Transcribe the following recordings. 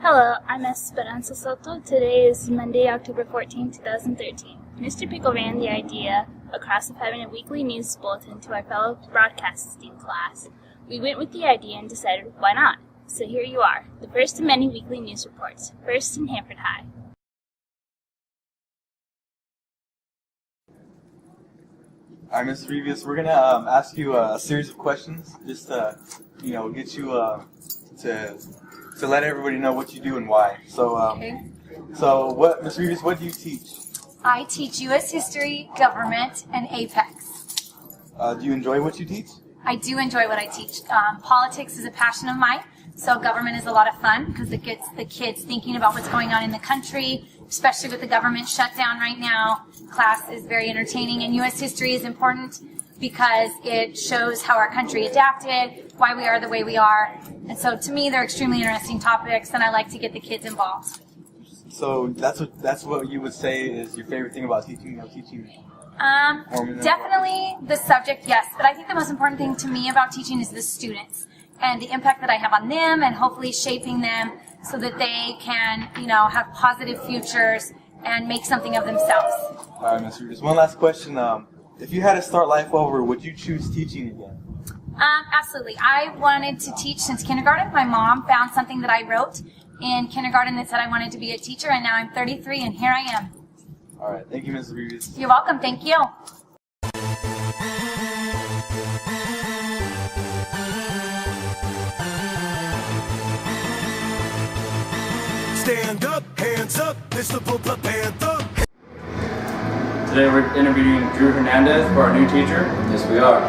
Hello, I'm Esperanza Soto. Today is Monday, October 14, 2013. Mr. Pickle ran the idea across of having a weekly news bulletin to our fellow broadcasting class. We went with the idea and decided why not. So here you are, the first of many weekly news reports, first in Hanford High. All right, Ms. Revis, we're gonna ask you a series of questions, just to, get you to let everybody know what you do and why. So, so what, Ms. Revis, what do you teach? I teach U.S. history, government, and Apex. Do you enjoy what you teach? I do enjoy what I teach. Politics is a passion of mine, so government is a lot of fun because it gets the kids thinking about what's going on in the country, especially with the government shutdown right now. Class is very entertaining, and U.S. history is important because it shows how our country adapted, why we are the way we are. And so to me, they're extremely interesting topics, and I like to get the kids involved. So that's what you would say is your favorite thing about teaching? Definitely the subject, yes. But I think the most important thing to me about teaching is the students and the impact that I have on them, and hopefully shaping them so that they can, have positive futures and make something of themselves. All right, Ms. Revis. One last question. If you had to start life over, would you choose teaching again? Absolutely. I wanted to teach since kindergarten. My mom found something that I wrote in kindergarten that said I wanted to be a teacher, and now I'm 33, and here I am. All right. Thank you, Ms. Revis. You're welcome. Thank you. Stand up, hands up, Mr. Panther. Today we're interviewing Drew Hernandez for our new teacher. Yes, we are.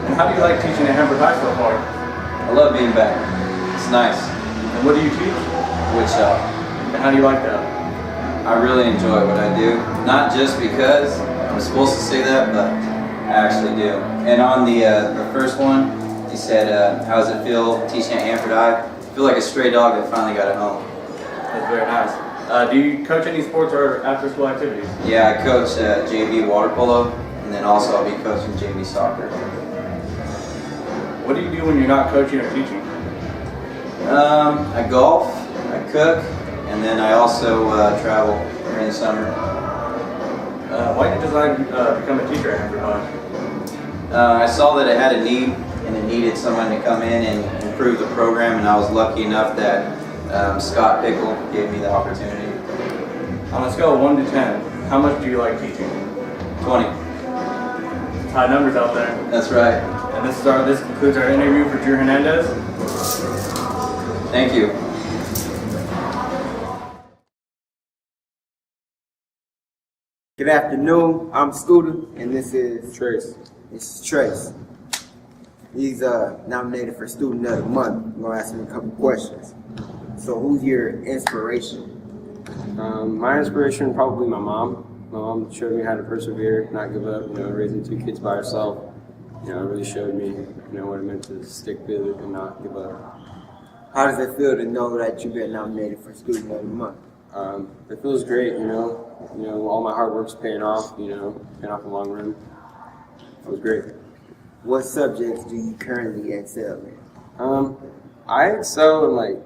And how do you like teaching at Hanford High so far? I love being back. It's nice. And what do you teach? Woodshop. And how do you like that? I really enjoy what I do. Not just because I'm supposed to say that, but I actually do. And on the first one, he said, how does it feel teaching at Hanford High? I feel like a stray dog that finally got a home. That's very nice. Do you coach any sports or after-school activities? Yeah, I coach JV water polo, and then also I'll be coaching JV soccer. What do you do when you're not coaching or teaching? I golf, I cook, and then I also travel during the summer. Why did you decide to become a teacher at Hanford High? I saw that it had a need, and it needed someone to come in and improve the program, and I was lucky enough that Scott Pickle gave me the opportunity. On a scale of 1 to 10, how much do you like teaching? 20. High numbers out there. That's right. And this concludes our interview for Drew Hernandez. Thank you. Good afternoon. I'm Scooter, and this is Trace. This is Trace. He's nominated for Student of the Month. I'm gonna ask him a couple questions. So, who's your inspiration? My inspiration, probably my mom. My mom showed me how to persevere, not give up. Raising 2 kids by herself. It really showed me, what it meant to stick with it and not give up. How does it feel to know that you've been nominated for Student of the Month? It feels great. All my hard work's paying off. Paying off in the long run. It was great. What subjects do you currently excel in? I excel in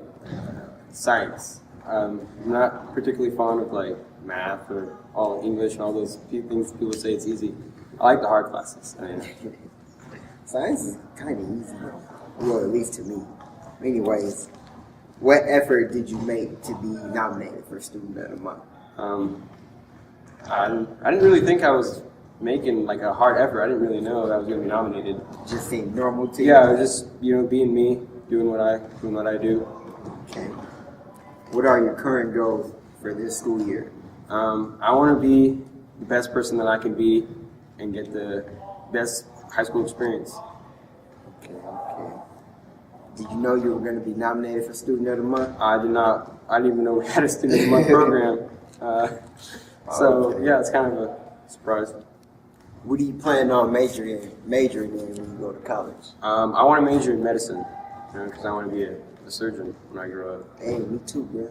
science. I'm not particularly fond of math or all English and all those few things people say it's easy. I like the hard classes. Science is kind of easy, well, at least to me. Anyways, what effort did you make to be nominated for Student of the Month? I didn't really think I was making a hard effort. I didn't really know that I was going to be nominated. Just seemed normal to you? Yeah, just being me, doing what I do. Okay. What are your current goals for this school year? I want to be the best person that I can be and get the best high school experience. Okay. Did you know you were going to be nominated for Student of the Month? I did not. I didn't even know we had a Student of the Month program. Yeah, it's kind of a surprise. What do you plan on majoring in when you go to college? I want to major in medicine because I want to be a surgeon when I grow up. Hey, me too, bro.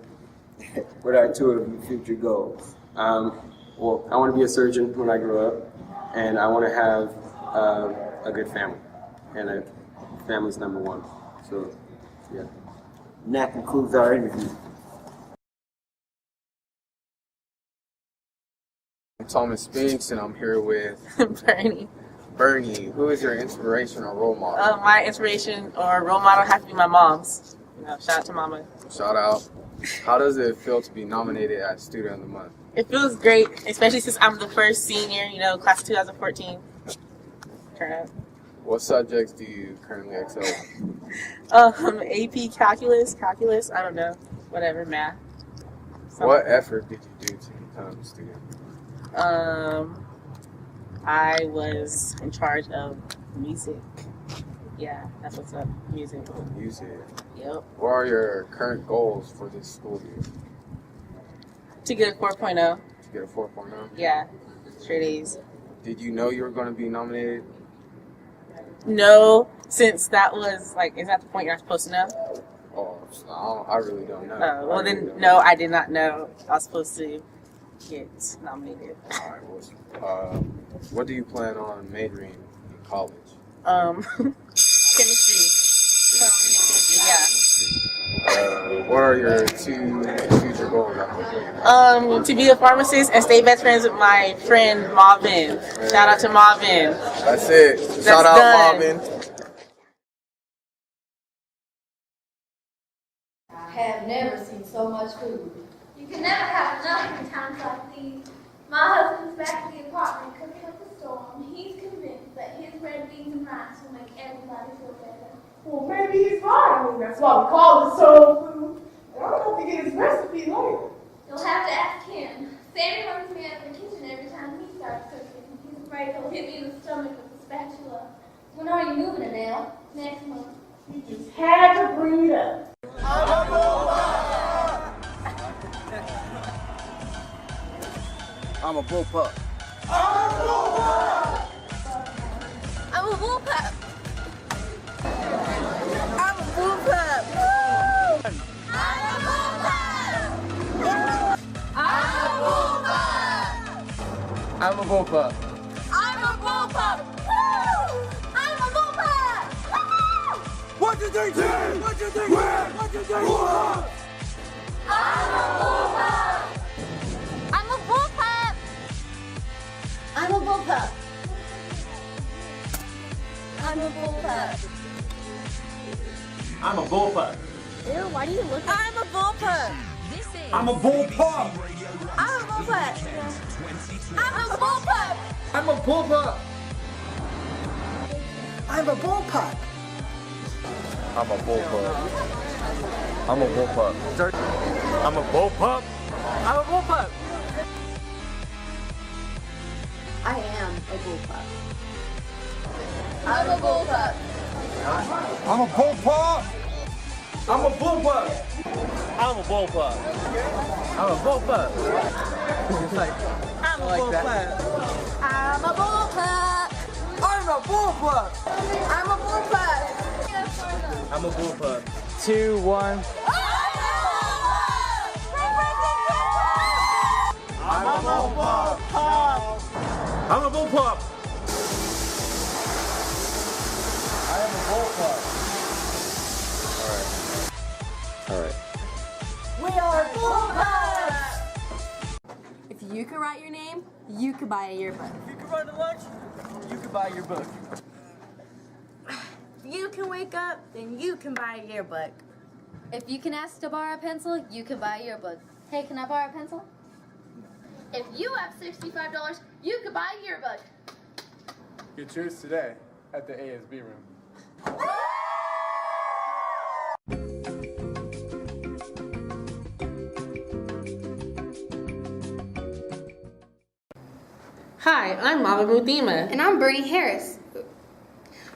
What are 2 of your future goals? Well, I want to be a surgeon when I grow up, and I want to have a good family, and a family's number one. So, yeah. And that concludes our interview. Thomas Spinks, and I'm here with Bernie. Bernie. Who is your inspiration or role model? My inspiration or role model has to be my mom's. Shout out to Mama. Shout out. How does it feel to be nominated as Student of the Month? It feels great, especially since I'm the first senior, class of 2014. Turn out. What subjects do you currently excel in? AP calculus, I don't know, whatever, math. What effort did you do to become a student? I was in charge of music. Yeah, that's what's up, music. Music. Yep. What are your current goals for this school year? To get a 4.0. To get a 4.0? Yeah, straight A's. Did you know you were going to be nominated? No, since that was, is that the point you're not supposed to know? Oh, I really don't know. Well then, no, I did not know I was supposed to get nominated. All right, well, what do you plan on majoring in college? Chemistry. Yeah. What are your 2 future goals? To be a pharmacist and stay best friends with my friend Marvin. Shout out to Marvin. That's it. Shout out Marvin. I have never seen so much food. You can never have enough in times like these. My husband's back at the apartment cooking up a storm. He's convinced that his red beans and rice will make everybody feel better. Well, maybe he's right. I mean, that's why we call it soul food. And I'm going to get his recipe later. You'll have to ask him. Sammy runs me out of the kitchen every time he starts cooking. He's afraid he'll hit me in the stomach with a spatula. When are you moving it now? Next month. You just had to bring it up. I'm a bullpup. I'm a bullpup. I'm a bullpup. I'm a bullpup. I'm a bullpup. I'm a bullpup. 1, 2, 3, 10. 1, 2, 3, 1, 2, 3, 4. I'm a bullpup. I'm a bullpup. I'm a bullpup. I'm a bullpup. I'm a bullpup. Ew, why do you look like I'm a bullpup. I'm a bullpup. I'm a bullpup. I'm a bullpup. I'm a bullpup. I'm a bullpup. I'm a bullpup. I'm a bullpup. I'm a bullpup. I'm a bullpup. I am a bullpup. I'm a bullpup. I'm a bullpup. I'm a bullpup. I'm a bullpup. I'm a bullpup. It's like, I'm a bullpup. I'm a bullpup. I'm a bullpup. I'm a bullpup. I'm a bullpup. 2, 1. I'm a bullpup. I'm a bullpup. I am a bullpup. All right. We are bullpups. If you could write your name, you could buy a yearbook. If you could run to lunch, you could buy your book. If you can wake up, then you can buy a yearbook. If you can ask to borrow a pencil, you can buy a yearbook. Hey, can I borrow a pencil? If you have $65, you could buy a yearbook. Get yours today at the ASB room. Hi, I'm Mama Muthima. And I'm Bernie Harris.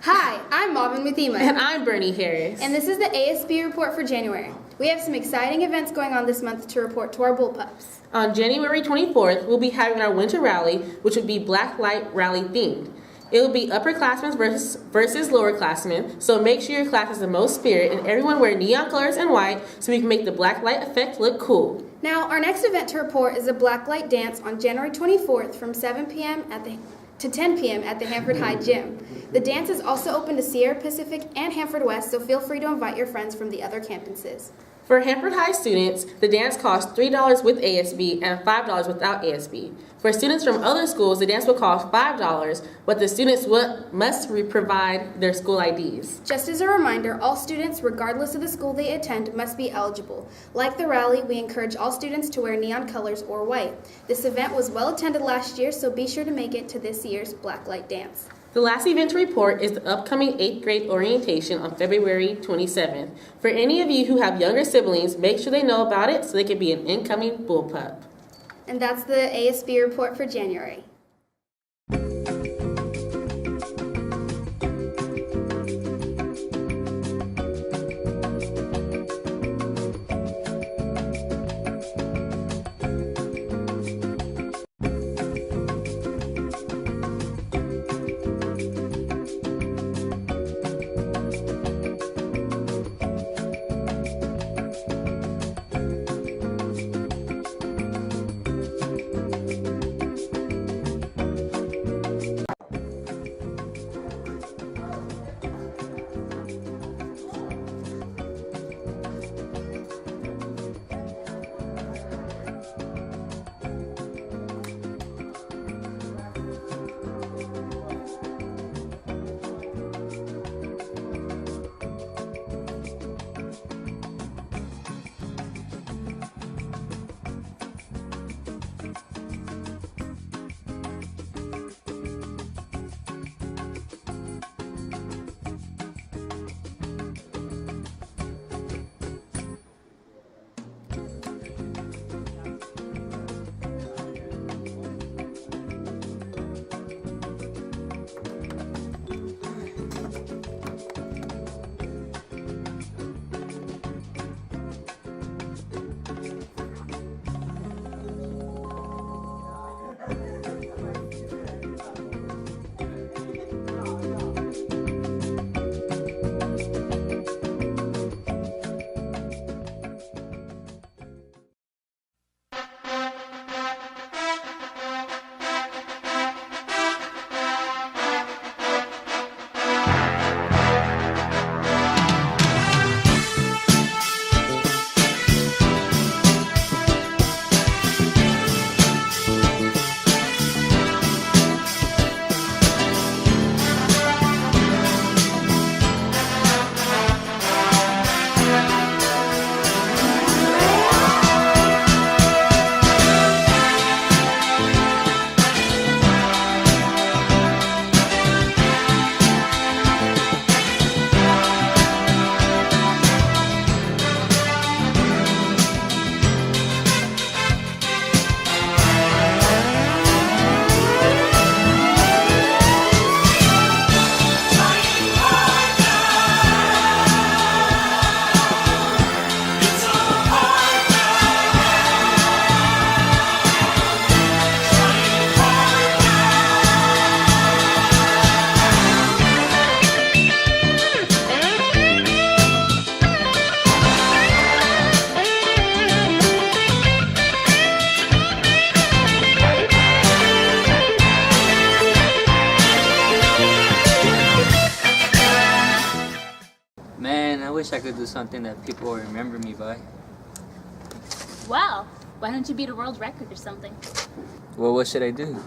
Hi, I'm Marvin Muthima. And I'm Bernie Harris. And this is the ASB report for January. We have some exciting events going on this month to report to our bullpups. On January 24th, we'll be having our winter rally, which will be Black Light Rally themed. It will be upperclassmen versus lowerclassmen, so make sure your class has the most spirit and everyone wear neon colors and white so we can make the black light effect look cool. Now, our next event to report is a Black Light Dance on January 24th from 7 p.m. to 10 p.m. at the Hanford High Gym. The dance is also open to Sierra Pacific and Hanford West, so feel free to invite your friends from the other campuses. For Hanford High students, the dance costs $3 with ASB and $5 without ASB. For students from other schools, the dance will cost $5, but the students must provide their school IDs. Just as a reminder, all students, regardless of the school they attend, must be eligible. Like the rally, we encourage all students to wear neon colors or white. This event was well attended last year, so be sure to make it to this year's Blacklight Dance. The last event to report is the upcoming 8th grade orientation on February 27th. For any of you who have younger siblings, make sure they know about it so they can be an incoming bullpup. And that's the ASB report for January. wish I could do something that people will remember me by. Well, why don't you beat a world record or something? Well, what should I do?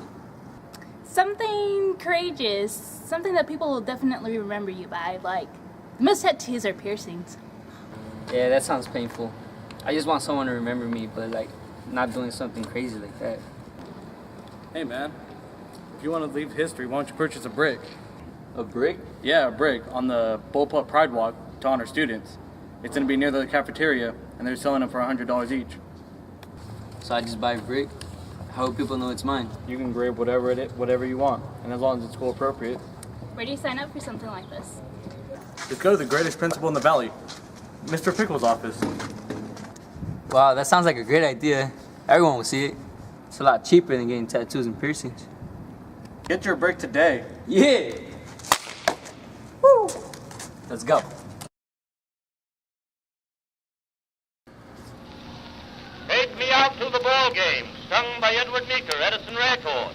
Something courageous. Something that people will definitely remember you by, like most tattoos or piercings. Yeah, that sounds painful. I just want someone to remember me, but like not doing something crazy like that. Hey man, if you want to leave history, why don't you purchase a brick? A brick? Yeah, a brick on the Bullpup Pride Walk to honor students. It's going to be near the cafeteria, and they're selling them for $100 each. So I just buy a brick? How will people know it's mine? You can grade whatever you want, and as long as it's school appropriate. Where do you sign up for something like this? Just go to the greatest principal in the valley, Mr. Pickle's office. Wow, that sounds like a great idea. Everyone will see it. It's a lot cheaper than getting tattoos and piercings. Get your brick today. Yeah! Woo! Let's go. Take Me Out to the Ball Game, sung by Edward Meeker, Edison Record.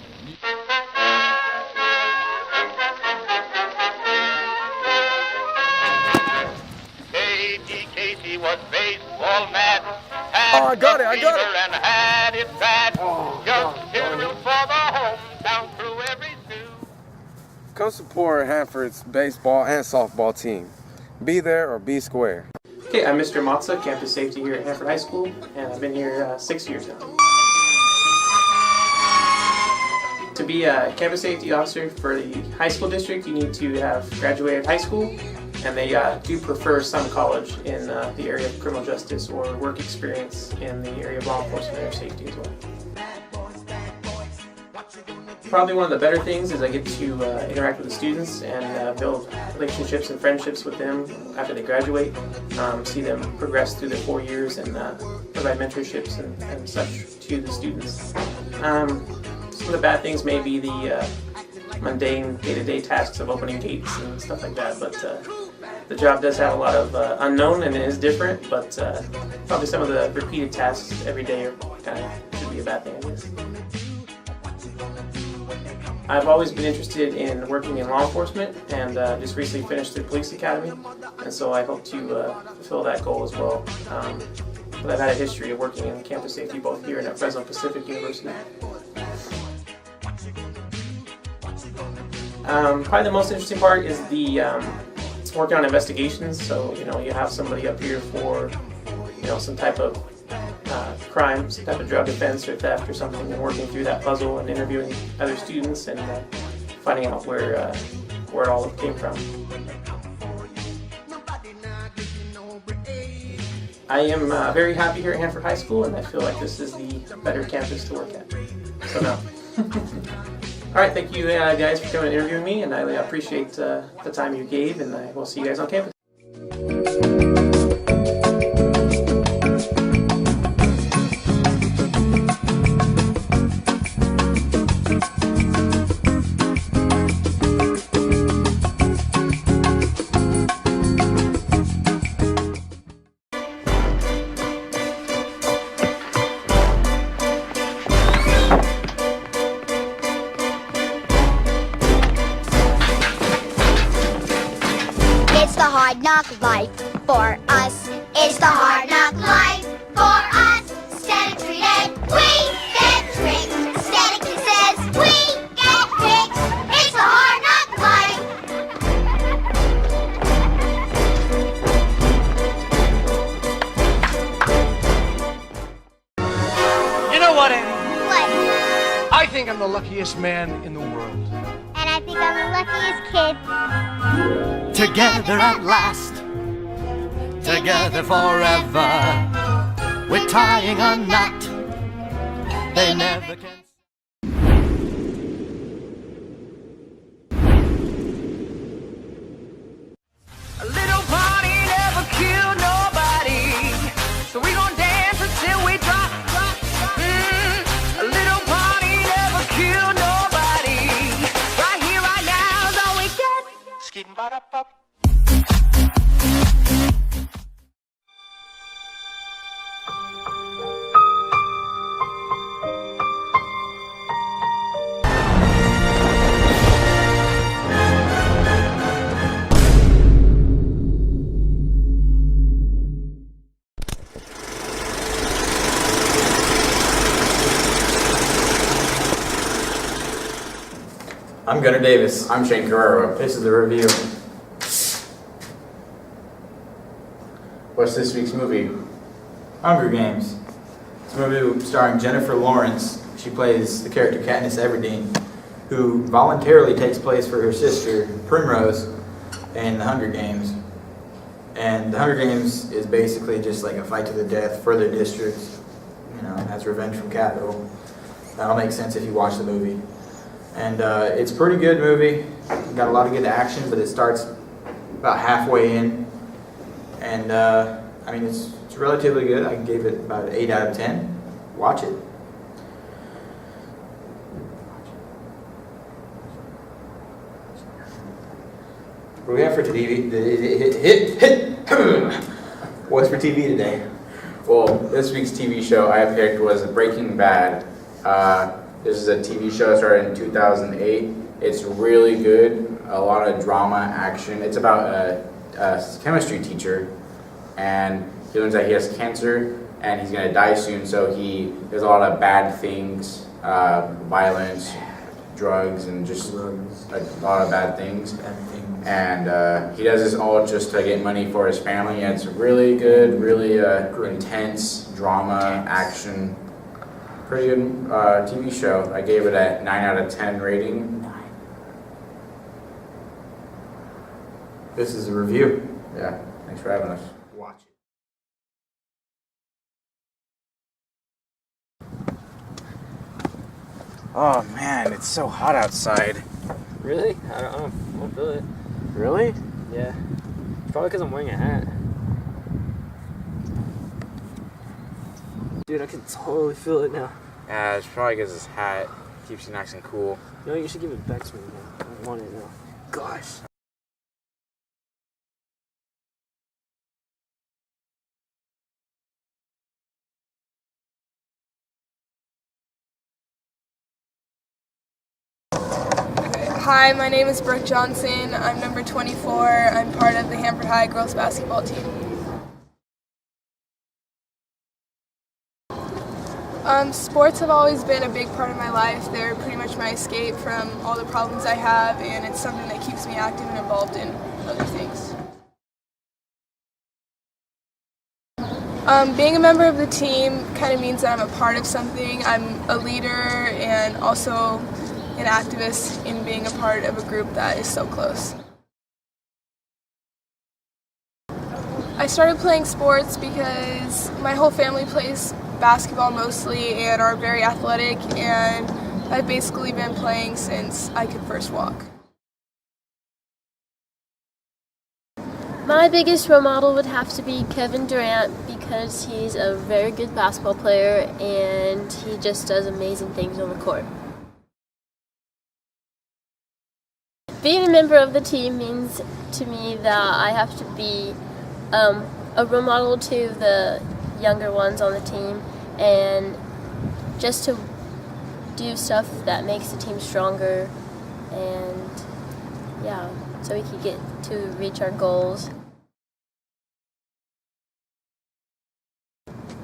KTKT He was baseball mad. Oh, I got it. And had it bad. Just to root for the hometown through every zoo. Come support Hanford's baseball and softball team. Be there or be square. Okay, I'm Mr. Matza, campus safety here at Hanford High School, and I've been here 6 years now. To be a campus safety officer for the high school district, you need to have graduated high school, and they do prefer some college in the area of criminal justice or work experience in the area of law enforcement or safety as well. Probably one of the better things is I get to interact with the students and build relationships and friendships with them after they graduate, see them progress through their 4 years and provide mentorships and such to the students. Some of the bad things may be the mundane day-to-day tasks of opening gates and stuff like that, but the job does have a lot of unknown and it is different, but probably some of the repeated tasks every day are kind of should be a bad thing, I guess. I've always been interested in working in law enforcement and just recently finished the police academy, and so I hope to fulfill that goal as well. But I've had a history of working in campus safety both here and at Fresno Pacific University. Probably the most interesting part is the working on investigations. So you have somebody up here for some type of crime, some type of drug offense or theft or something, and working through that puzzle and interviewing other students and finding out where it all came from. I am very happy here at Hanford High School, and I feel like this is the better campus to work at. So no. All right, thank you guys for coming and interviewing me, and I appreciate the time you gave, and I will see you guys on campus. Hard knock life for us. It's the hard knock life for us. Static treated, we get tricked. Static says we get tricked. It's the hard knock life. You know what, Annie? What? I think I'm the luckiest man in the world. And I think I'm the luckiest kid. Together at last, together forever. We're tying a knot they never can. A little party never killed nobody, so we gon' dance until we drop. A little party never killed nobody. Right here, right now is all we get. Skidding ba-da-ba. I'm Gunnar Davis. I'm Shane Carrero. This is the review. What's this week's movie? Hunger Games. It's a movie starring Jennifer Lawrence. She plays the character Katniss Everdeen, who voluntarily takes place for her sister, Primrose, in the Hunger Games. And the Hunger Games is basically just like a fight to the death for their district. That's revenge from Capitol. That'll make sense if you watch the movie. And it's a pretty good movie. Got a lot of good action, but it starts about halfway in. And I mean, it's relatively good. I gave it about an 8 out of 10. Watch it. What do we have for TV? What's for TV today? Well, this week's TV show I picked was Breaking Bad. This is a TV show that started in 2008. It's really good, a lot of drama, action. It's about a chemistry teacher, and He learns that he has cancer and he's gonna die soon, so he does a lot of bad things, violence, drugs, and just like a lot of bad things. And he does this all just to get money for his family. And it's really good, really intense drama, action, pretty good TV show. I gave it a 9 out of 10 rating. This is a review. Yeah, thanks for having us. Watch it. Oh man, it's so hot outside. Really? I don't feel it. Really? Yeah. Probably because I'm wearing a hat. Dude, I can totally feel it now. Yeah, it's probably because his hat keeps you nice and cool. You know, you should give it back to me now. I want it now. Gosh. Hi, my name is Brooke Johnson. I'm number 24. I'm part of the Hanford High girls basketball team. Sports have always been a big part of my life. They're pretty much my escape from all the problems I have, and it's something that keeps me active and involved in other things. Being a member of the team kind of means that I'm a part of something. I'm a leader and also an activist in being a part of a group that is so close. I started playing sports because my whole family plays basketball mostly and are very athletic, and I've basically been playing since I could first walk. My biggest role model would have to be Kevin Durant because he's a very good basketball player and he just does amazing things on the court. Being a member of the team means to me that I have to be a role model to the younger ones on the team and just to do stuff that makes the team stronger, and yeah, so we can get to reach our goals.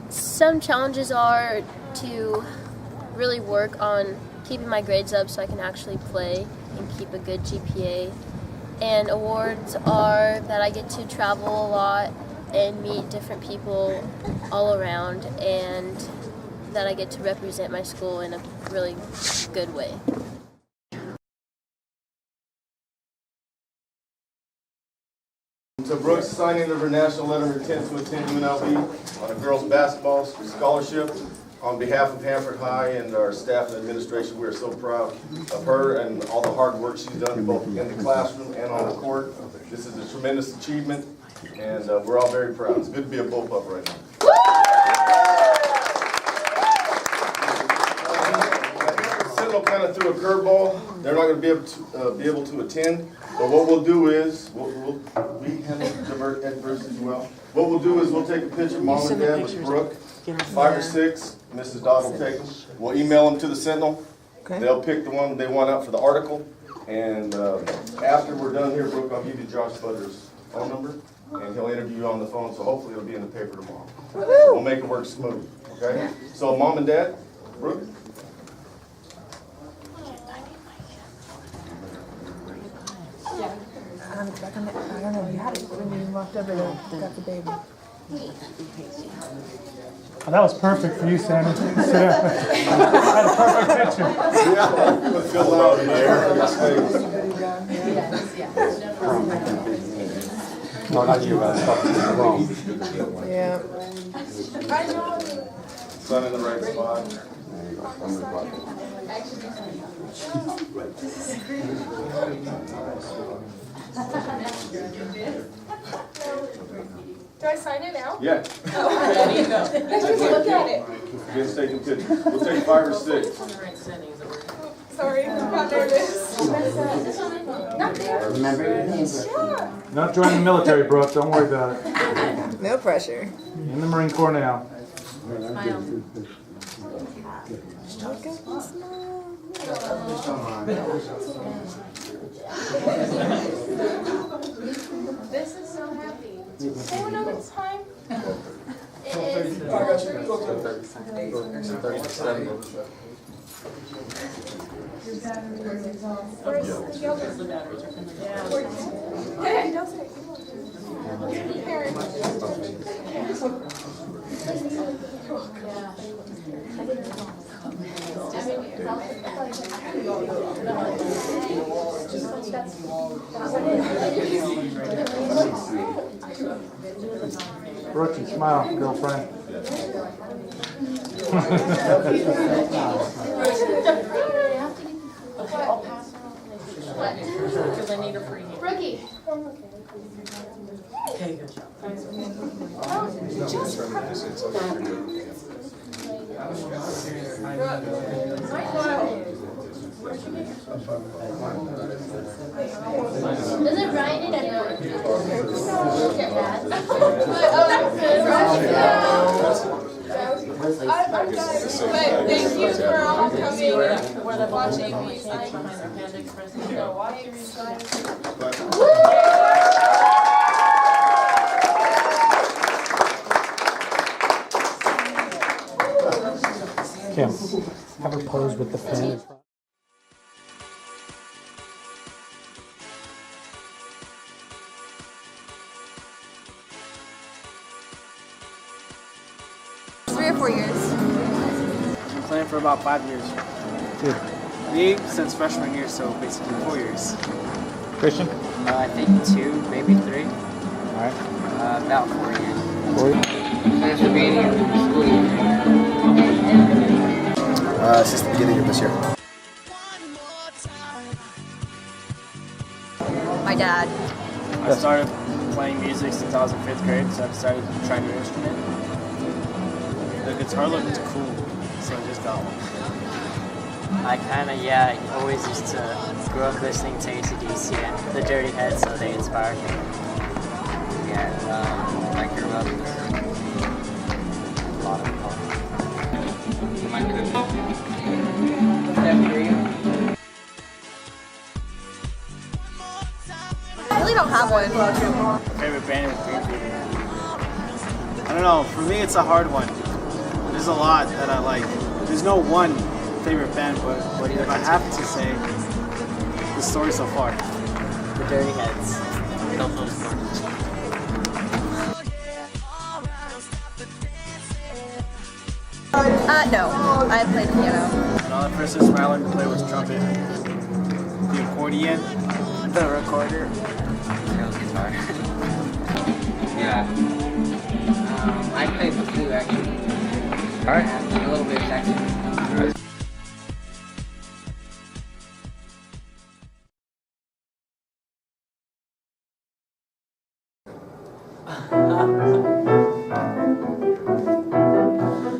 Some challenges are to really work on keeping my grades up so I can actually play and keep a good GPA. And awards are that I get to travel a lot and meet different people all around, and that I get to represent my school in a really good way. So Brooks signing of her national letter of intent to attend UNLV on a girls' basketball scholarship. On behalf of Hanford High and our staff and administration, we are so proud of her and all the hard work she's done both in the classroom and on the court. This is a tremendous achievement, and we're all very proud. It's good to be a bullpup right now. Sentinel kind of threw a curveball. They're not going to be able to attend. But what we'll do is, we handle adversity as well. What we'll do is we'll take a picture of Mom and Dad with Brooke, 5 or 6. Mrs. Dodd will take them. We'll email them to the Sentinel. Okay. They'll pick the one they want out for the article. And after we're done here, Brooke, I'll give you Josh Butler's phone number, and he'll interview you on the phone. So hopefully it'll be in the paper tomorrow. So we'll make it work smooth. Okay. So Mom and Dad, Brooke. I don't know, you had it when you walked over there, got the baby. Oh, that was perfect for you, Sammy. Sit down. That's a perfect picture. Yeah, let's go loud in there. No, not you, but wrong. Yeah. Sun in the right spot. Do I sign it now? Yeah. Look at it. Just taking pictures. We'll take 5 or 6. Sorry, I got nervous. Not there. Remember? Not joining the military, Brooke. Don't worry about it. No pressure. In the Marine Corps now. This is so happy. Anyone know what time? Brookie, smile, girlfriend. Because I need a free. Brookie. Okay, good job. Doesn't Brian need a note? But thank you for all coming and watching me. Kim, have her pose with the pen. Three or 4 years. I've been playing for about 5 years. Good. Me since freshman year, so basically 4 years. Christian? I think 2, maybe 3. All right. About 4 years. 4 years? Since the beginning of the school year. Since the beginning of this year. My dad. I started playing music since I was in 5th grade, so I decided to try a new instrument. The guitar looked cool, so I just got one. I always used to grow up listening to AC/DC and the Dirty Heads, so they inspired me. Yeah, I grew up listening to a lot of pop. I really don't have one. Favorite band with Green People? I don't know, for me it's a hard one. There's a lot that I like. There's no one favorite band, but if I have to say, the story so far. The Dirty Heads. No. I played piano. The first instrument I learned to play was trumpet. The accordion. The recorder. Guitar. Yeah. I played the flute actually. Alright. And a little bit of saxophone.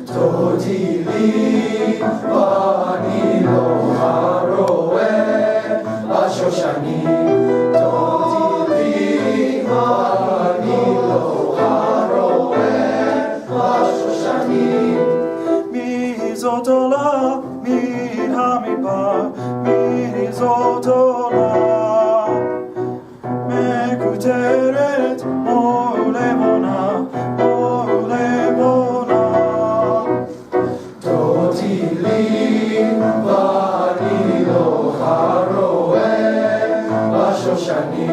Totili vanilo haroe ashoshani. Totili vanilo haroe ashoshani. Mizotola mirhamipa mizotola mekuteret molevona molevona. Totili vanilo haroe ashoshani.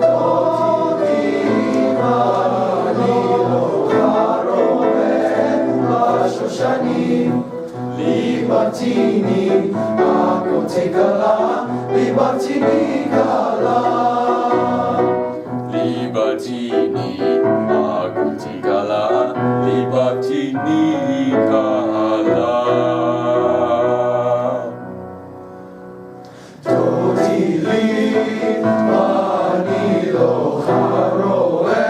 Totili vanilo haroe ashoshani. Libatini akotekala, libatini kala. Libatini akotekala, libatini kala. Totili vanilo haroe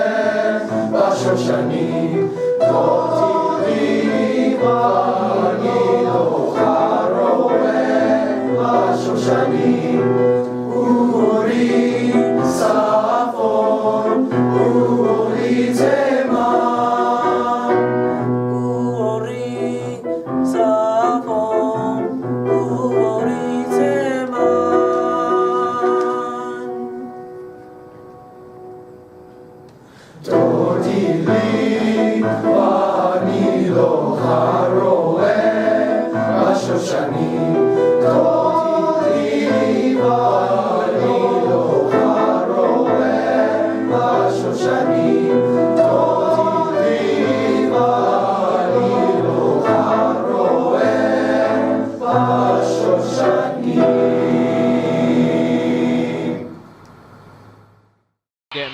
ashoshani. Totili vanilo haroe ashoshani. Uri safon, uri teman. Uri safon, uri teman. Totili vanilo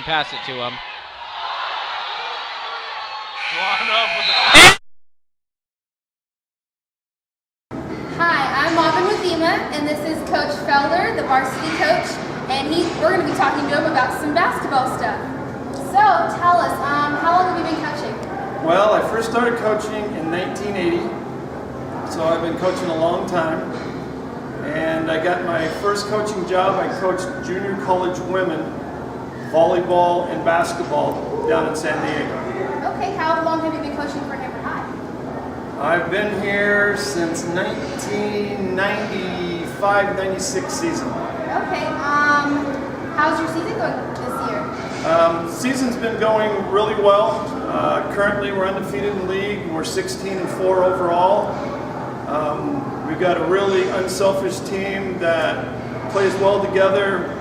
pass it to him. Hi, I'm Marvin Wadima, and this is Coach Felder, the varsity coach, and we're going to be talking to him about some basketball stuff. So, tell us, how long have you been coaching? Well, I first started coaching in 1980, so I've been coaching a long time. And I got my first coaching job. I coached junior college women, volleyball and basketball down in San Diego. Okay, how long have you been coaching for Hanford High? I've been here since 1995-96 season. Okay, how's your season going this year? Season's been going really well. Currently we're undefeated in league and we're 16-4 overall. We've got a really unselfish team that plays well together.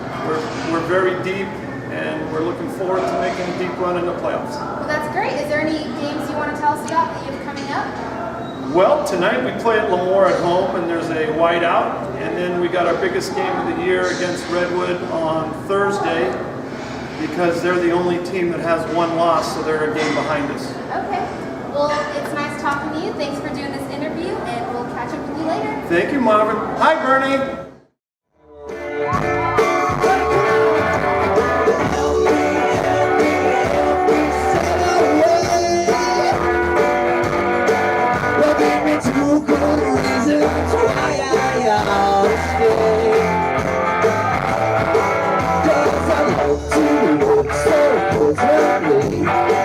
We're very deep and we're looking forward to making a deep run in the playoffs. Well, that's great. Is there any games you want to tell us about that you have coming up? Well, tonight we play at Lemoore at home and there's a whiteout. And then we got our biggest game of the year against Redwood on Thursday because they're the only team that has one loss, so they're a game behind us. Okay. Well, it's nice talking to you. Thanks for doing this interview, and we'll catch up with you later. Thank you, Marvin. Hi, Bernie. I hope to look so good.